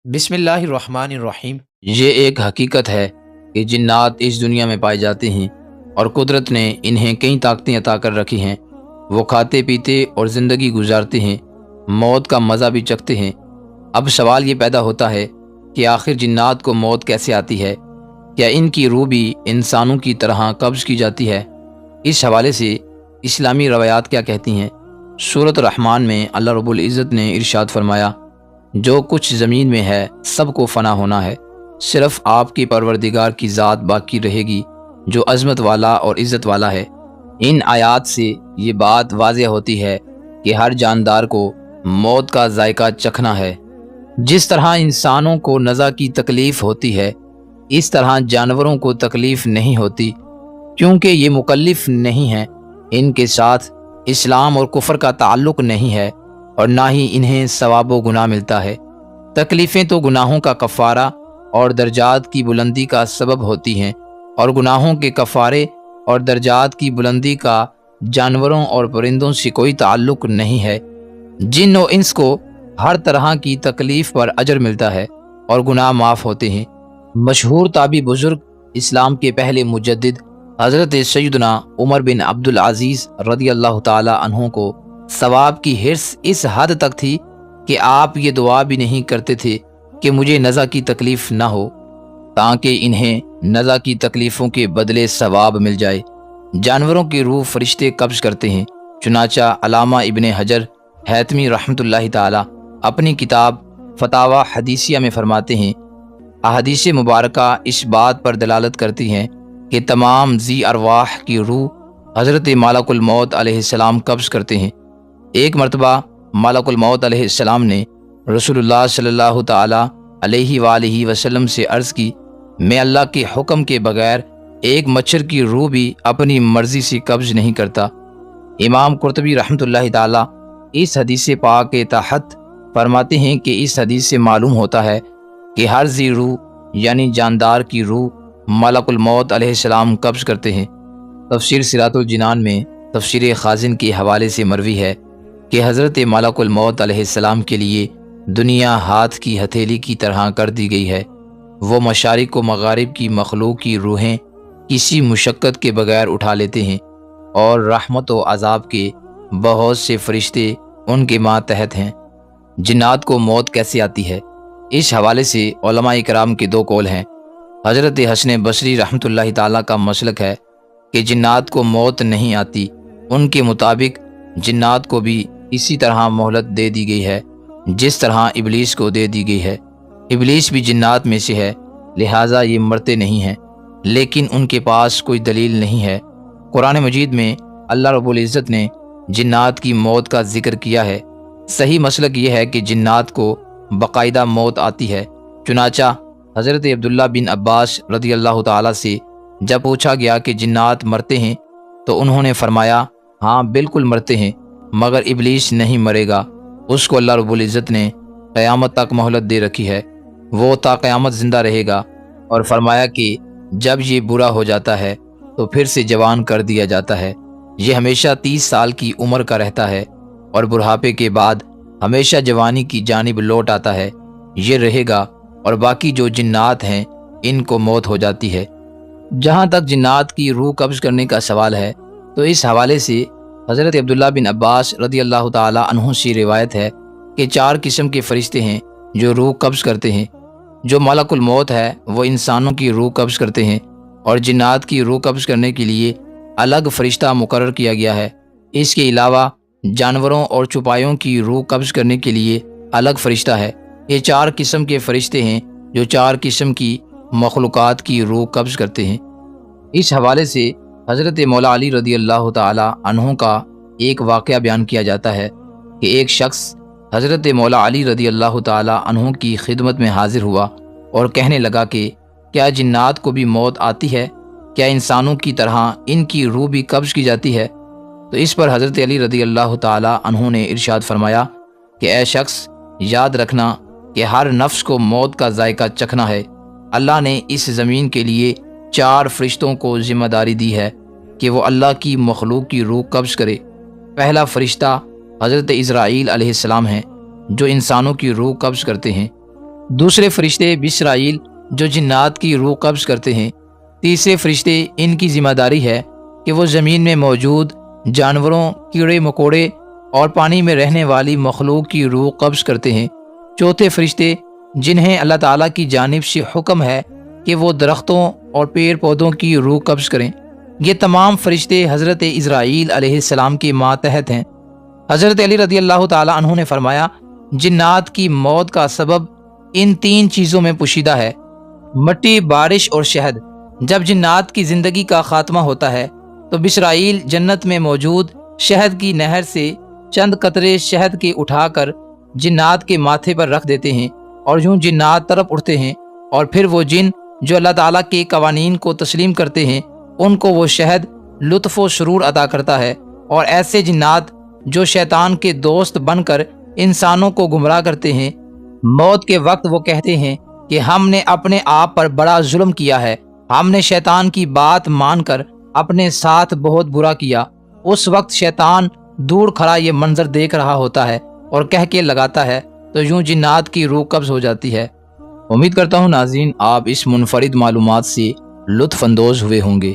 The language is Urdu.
بسم اللہ الرحمن الرحیم۔ یہ ایک حقیقت ہے کہ جنات اس دنیا میں پائے جاتے ہیں اور قدرت نے انہیں کئی طاقتیں عطا کر رکھی ہیں۔ وہ کھاتے پیتے اور زندگی گزارتے ہیں، موت کا مزہ بھی چکھتے ہیں۔ اب سوال یہ پیدا ہوتا ہے کہ آخر جنات کو موت کیسے آتی ہے؟ کیا ان کی روح بھی انسانوں کی طرح قبض کی جاتی ہے؟ اس حوالے سے اسلامی روایات کیا کہتی ہیں؟ سورۃ الرحمن میں اللہ رب العزت نے ارشاد فرمایا، جو کچھ زمین میں ہے سب کو فنا ہونا ہے، صرف آپ کے پروردگار کی ذات باقی رہے گی جو عظمت والا اور عزت والا ہے۔ ان آیات سے یہ بات واضح ہوتی ہے کہ ہر جاندار کو موت کا ذائقہ چکھنا ہے۔ جس طرح انسانوں کو نزا کی تکلیف ہوتی ہے، اس طرح جانوروں کو تکلیف نہیں ہوتی، کیونکہ یہ مکلف نہیں ہیں۔ ان کے ساتھ اسلام اور کفر کا تعلق نہیں ہے اور نہ ہی انہیں ثواب و گناہ ملتا ہے۔ تکلیفیں تو گناہوں کا کفارہ اور درجات کی بلندی کا سبب ہوتی ہیں، اور گناہوں کے کفارے اور درجات کی بلندی کا جانوروں اور پرندوں سے کوئی تعلق نہیں ہے۔ جن و انس کو ہر طرح کی تکلیف پر اجر ملتا ہے اور گناہ معاف ہوتے ہیں۔ مشہور تابعی بزرگ، اسلام کے پہلے مجدد حضرت سیدنا عمر بن عبد العزیز رضی اللہ تعالی عنہ کو ثواب کی حرص اس حد تک تھی کہ آپ یہ دعا بھی نہیں کرتے تھے کہ مجھے نزا کی تکلیف نہ ہو، تاکہ انہیں نزا کی تکلیفوں کے بدلے ثواب مل جائے۔ جانوروں کی روح فرشتے قبض کرتے ہیں، چنانچہ علامہ ابن حجر حیثمی رحمۃ اللہ تعالی اپنی کتاب فتاوی حدیثیہ میں فرماتے ہیں، احادیث مبارکہ اس بات پر دلالت کرتی ہیں کہ تمام ذی ارواح کی روح حضرت ملک الموت علیہ السلام قبض کرتے ہیں۔ ایک مرتبہ ملک الموت علیہ السلام نے رسول اللہ صلی اللہ تعالی علیہ وآلہ وسلم سے عرض کی، میں اللہ کے حکم کے بغیر ایک مچھر کی روح بھی اپنی مرضی سے قبض نہیں کرتا۔ امام قرطبی رحمۃ اللہ تعالی اس حدیث پاک کے تحت فرماتے ہیں کہ اس حدیث سے معلوم ہوتا ہے کہ ہر ذی روح یعنی جاندار کی روح ملک الموت علیہ السلام قبض کرتے ہیں۔ تفسیر صراط الجنان میں تفسیر خازن کے حوالے سے مروی ہے کہ حضرت ملک الموت علیہ السلام کے لیے دنیا ہاتھ کی ہتھیلی کی طرح کر دی گئی ہے۔ وہ مشارق و مغارب کی مخلوق کی روحیں کسی مشقت کے بغیر اٹھا لیتے ہیں، اور رحمت و عذاب کے بہت سے فرشتے ان کے ماتحت ہیں۔ جنات کو موت کیسے آتی ہے؟ اس حوالے سے علماء کرام کے دو قول ہیں۔ حضرت حسن بصری رحمۃ اللہ تعالیٰ کا مسلک ہے کہ جنات کو موت نہیں آتی۔ ان کے مطابق جنات کو بھی اسی طرح مہلت دے دی گئی ہے جس طرح ابلیس کو دے دی گئی ہے۔ ابلیس بھی جنات میں سے ہے، لہٰذا یہ مرتے نہیں ہیں، لیکن ان کے پاس کوئی دلیل نہیں ہے۔ قرآن مجید میں اللہ رب العزت نے جنات کی موت کا ذکر کیا ہے۔ صحیح مسلک یہ ہے کہ جنات کو باقاعدہ موت آتی ہے۔ چنانچہ حضرت عبداللہ بن عباس رضی اللہ تعالیٰ سے جب پوچھا گیا کہ جنات مرتے ہیں تو انہوں نے فرمایا، ہاں بالکل مرتے ہیں، مگر ابلیس نہیں مرے گا، اس کو اللہ رب العزت نے قیامت تک مہلت دے رکھی ہے، وہ تا قیامت زندہ رہے گا۔ اور فرمایا کہ جب یہ برا ہو جاتا ہے تو پھر سے جوان کر دیا جاتا ہے، یہ ہمیشہ 30 سال کی عمر کا رہتا ہے اور بڑھاپے کے بعد ہمیشہ جوانی کی جانب لوٹ آتا ہے، یہ رہے گا۔ اور باقی جو جنات ہیں ان کو موت ہو جاتی ہے۔ جہاں تک جنات کی روح قبض کرنے کا سوال ہے تو اس حوالے سے حضرت عبداللہ بن عباس رضی اللہ تعالی عنہ سے روایت ہے کہ 4 قسم کے فرشتے ہیں جو روح قبض کرتے ہیں۔ جو ملک الموت ہے وہ انسانوں کی روح قبض کرتے ہیں، اور جنات کی روح قبض کرنے کے لیے الگ فرشتہ مقرر کیا گیا ہے۔ اس کے علاوہ جانوروں اور چوپایوں کی روح قبض کرنے کے لیے الگ فرشتہ ہے۔ یہ 4 قسم کے فرشتے ہیں جو 4 قسم کی مخلوقات کی روح قبض کرتے ہیں۔ اس حوالے سے حضرت مولا علی رضی اللہ تعالی عنہ کا ایک واقعہ بیان کیا جاتا ہے کہ ایک شخص حضرت مولا علی رضی اللہ تعالی عنہ کی خدمت میں حاضر ہوا اور کہنے لگا کہ کیا جنات کو بھی موت آتی ہے؟ کیا انسانوں کی طرح ان کی روح بھی قبض کی جاتی ہے؟ تو اس پر حضرت علی رضی اللہ تعالی عنہ نے ارشاد فرمایا کہ اے شخص، یاد رکھنا کہ ہر نفس کو موت کا ذائقہ چکھنا ہے۔ اللہ نے اس زمین کے لیے 4 فرشتوں کو ذمہ داری دی ہے کہ وہ اللہ کی مخلوق کی روح قبض کرے۔ پہلا فرشتہ حضرت اسرائیل علیہ السلام ہیں جو انسانوں کی روح قبض کرتے ہیں۔ دوسرے فرشتے بسرائیل جو جنات کی روح قبض کرتے ہیں۔ تیسرے فرشتے ان کی ذمہ داری ہے کہ وہ زمین میں موجود جانوروں، کیڑے مکوڑے اور پانی میں رہنے والی مخلوق کی روح قبض کرتے ہیں۔ چوتھے فرشتے جنہیں اللہ تعالیٰ کی جانب سے حکم ہے کہ وہ درختوں اور پیڑ پودوں کی روح قبض کریں۔ یہ تمام فرشتے حضرت اسرائیل علیہ السلام کے ماتحت ہیں۔ حضرت علی رضی اللہ تعالیٰ عنہ نے فرمایا، جنات کی موت کا سبب ان تین چیزوں میں پوشیدہ ہے: مٹی، بارش اور شہد۔ جب جنات کی زندگی کا خاتمہ ہوتا ہے تو بسرائیل جنت میں موجود شہد کی نہر سے چند قطرے شہد کے اٹھا کر جنات کے ماتھے پر رکھ دیتے ہیں، اور یوں جنات تڑپ اٹھتے ہیں، اور پھر وہ جن جو اللہ تعالیٰ کے قوانین کو تسلیم کرتے ہیں ان کو وہ شہد لطف و سرور عطا کرتا ہے، اور ایسے جنات جو شیطان کے دوست بن کر انسانوں کو گمراہ کرتے ہیں، موت کے وقت وہ کہتے ہیں کہ ہم نے اپنے آپ پر بڑا ظلم کیا ہے، ہم نے شیطان کی بات مان کر اپنے ساتھ بہت برا کیا۔ اس وقت شیطان دور کھڑا یہ منظر دیکھ رہا ہوتا ہے اور کہہ کے لگاتا ہے تو یوں جنات کی روح قبض ہو جاتی ہے۔ امید کرتا ہوں ناظرین آپ اس منفرد معلومات سے لطف اندوز ہوئے ہوں گے۔